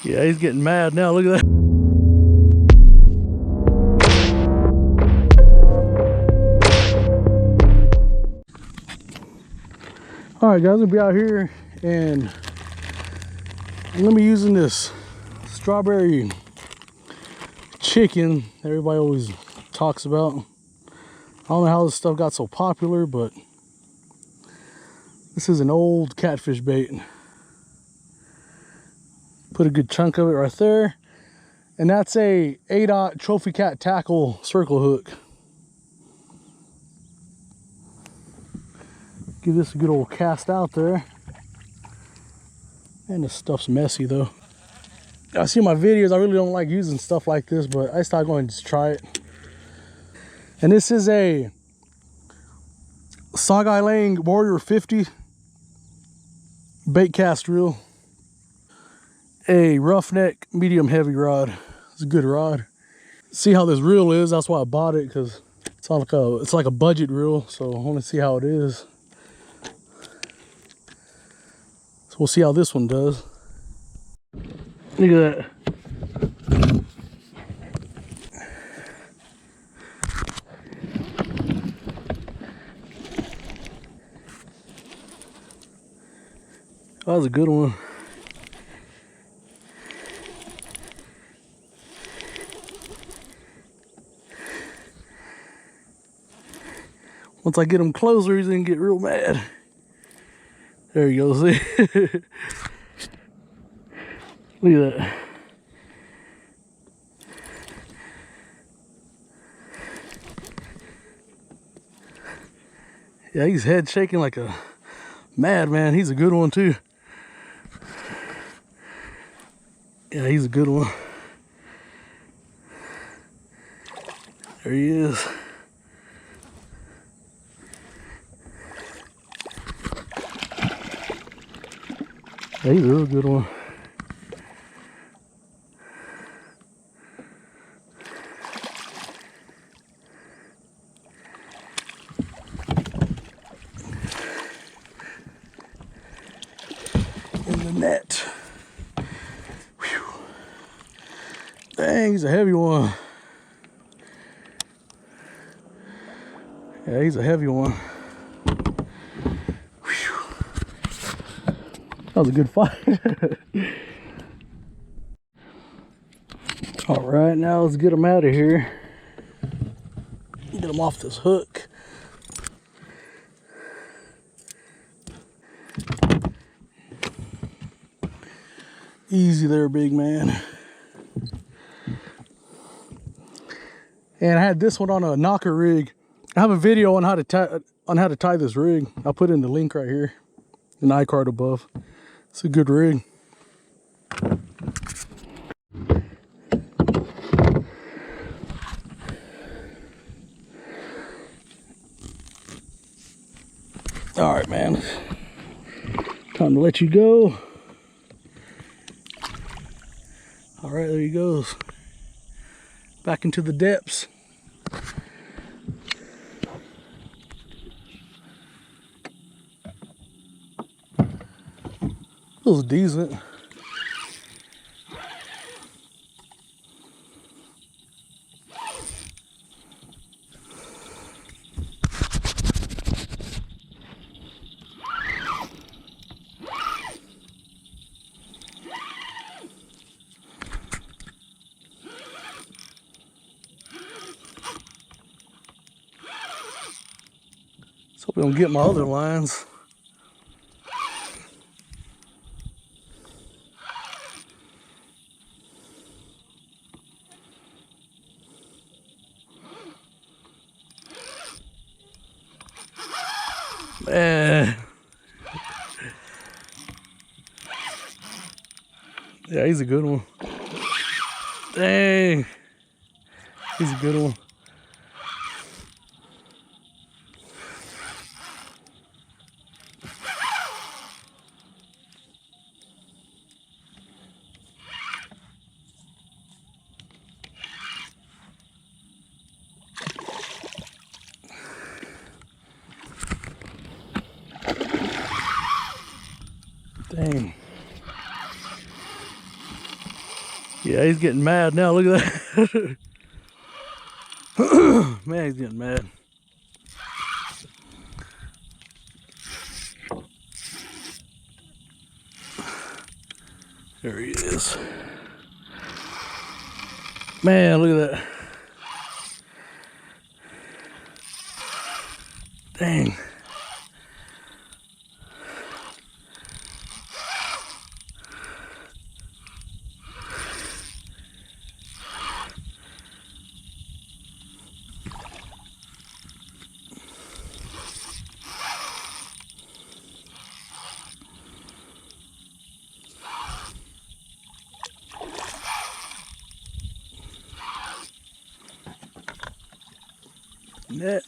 Yeah, he's getting mad now. Look at that. All right, guys, we'll be out here and I'm gonna be using this strawberry chicken everybody always talks about. I don't know how this stuff got so popular, but this is an old catfish bait. Put a good chunk of it right there. And that's a ADOT Trophy Cat tackle circle hook. Give this a good old cast out there. And this stuff's messy though. I see my videos, I really don't like using stuff like this, but I started going to just try it. And this is a Sagai Lang Warrior 50 bait cast reel. A roughneck medium heavy rod. It's a good rod. See how this reel is, that's why I bought it, because it's like a budget reel, so I want to see how it is. So we'll see how this one does. Look at that. That was a good one. Once I get him closer, he's gonna get real mad. There you go, see? Look at that. Yeah, he's head shaking like a madman. He's a good one too. Yeah, he's a good one. There he is. Yeah, he's a real good one. In the net. Whew. Dang, he's a heavy one. Yeah, he's a heavy one. That was a good fight. All right, now let's get him out of here. Get him off this hook. Easy there, big man. And I had this one on a knocker rig. I have a video on how to tie this rig. I'll put in the link right here, an iCard above. It's a good rig. All right, man. Time to let you go. All right, there he goes. Back into the depths. Feels decent. Let's hope we don't get my other lines. Man. Yeah, he's a good one. Dang. He's a good one. Dang. Yeah, he's getting mad now. Look at that. Man, he's getting mad. There he is. Man, look at that. Dang. Net.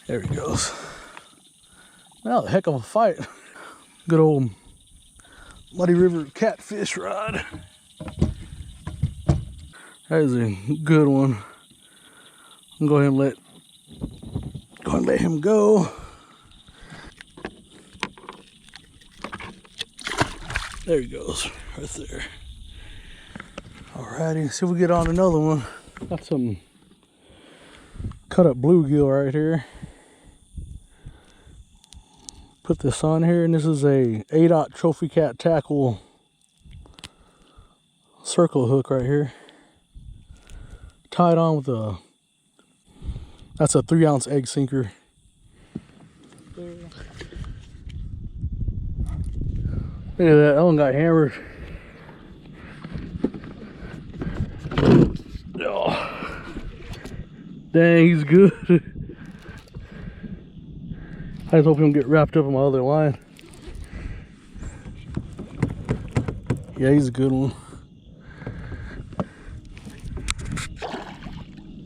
There he goes. Well, a heck of a fight. Good old Muddy River catfish rod. That is a good one. I'm gonna go ahead and let him go. There he goes, right there. Alrighty, see if we get on another one. Got some cut up bluegill right here. Put this on here, and this is a ATS Trophy Cat tackle circle hook right here. Tied on with that's a 3-ounce egg sinker. Look at that one got hammered. Oh, dang, he's good. I just hope he don't get wrapped up in my other line. Yeah, he's a good one.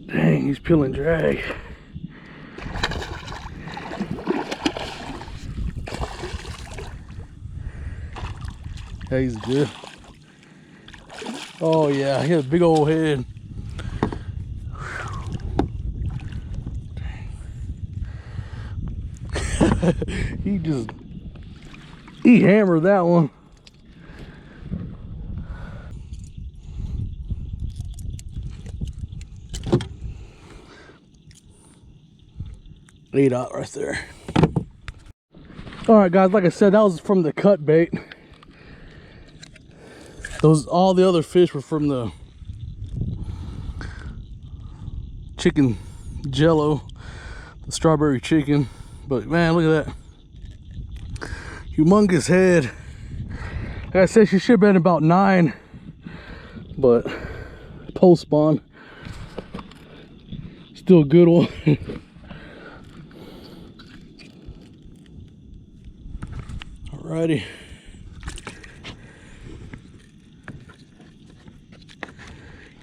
Dang, he's peeling drag. Yeah, he's good. Oh yeah, he has a big old head. he hammered that one. ATS right there. All right, guys, like I said, that was from the cut bait. All the other fish were from the chicken JELLO, the strawberry chicken. But man, look at that humongous head. Like I said, she should have been about 9, but post spawn, still a good one. Alrighty.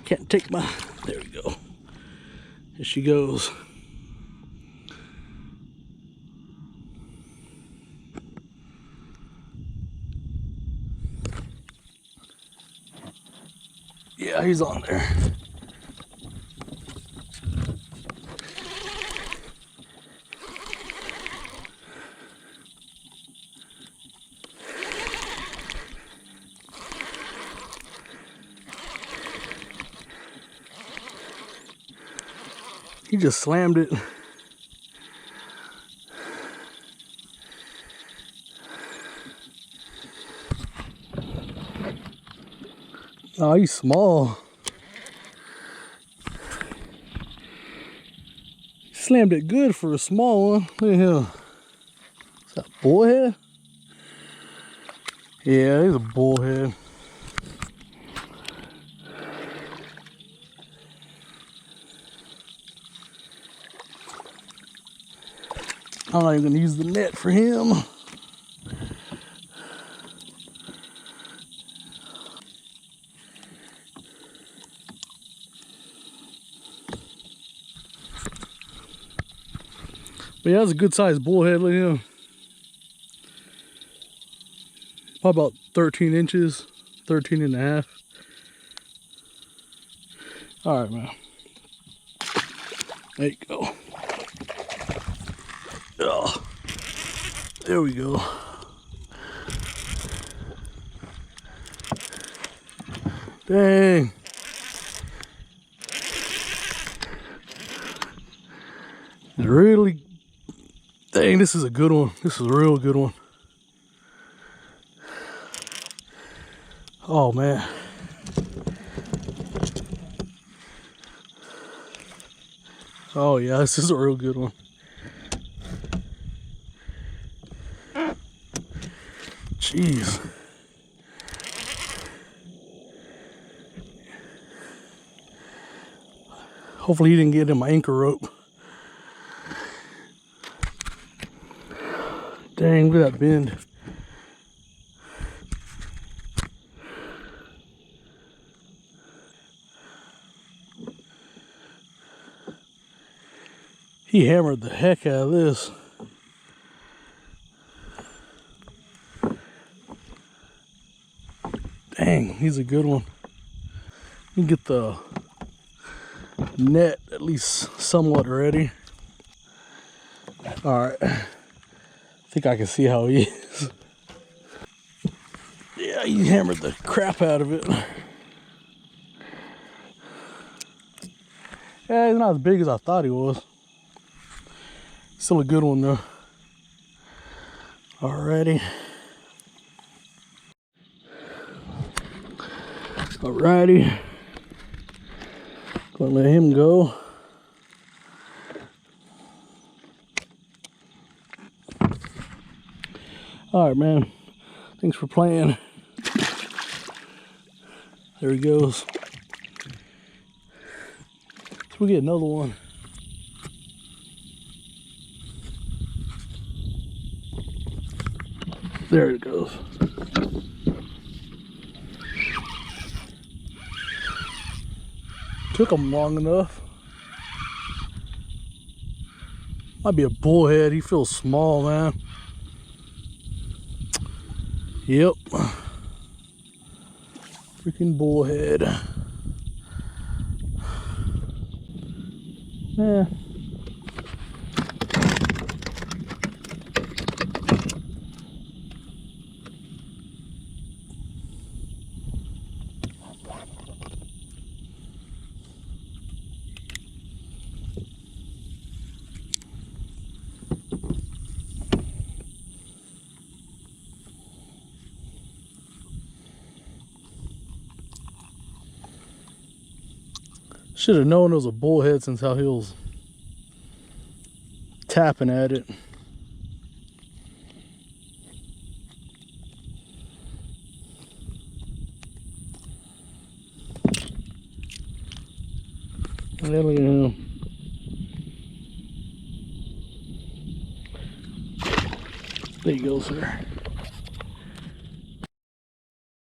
Can't take my, there we go. Here she goes. Yeah, he's on there. He just slammed it. Oh, he's small. He slammed it good for a small one. Look at him. Is that a bullhead? Yeah, he's a bullhead. I'm not even gonna use the net for him. But yeah, that's a good sized bullhead. Look at him. Probably about 13 inches, 13 and a half. All right, man. There you go. Oh, there we go. Dang. Really, dang, this is a good one. This is a real good one. Oh man. Oh yeah, this is a real good one. Jeez. Hopefully he didn't get in my anchor rope. Dang, look at that bend. He hammered the heck out of this. Dang, he's a good one. You can get the net at least somewhat ready. All right, I think I can see how he is. Yeah, he hammered the crap out of it. Yeah, he's not as big as I thought he was. Still a good one though. Alrighty. Alrighty. Gonna let him go. Alright, man. Thanks for playing. There he goes. So we get another one. There it goes. Took him long enough. Might be a bullhead. He feels small, man. Yep. Freaking bullhead. Yeah. Should have known it was a bullhead since how he was tapping at it. And then look at him. There you go, sir.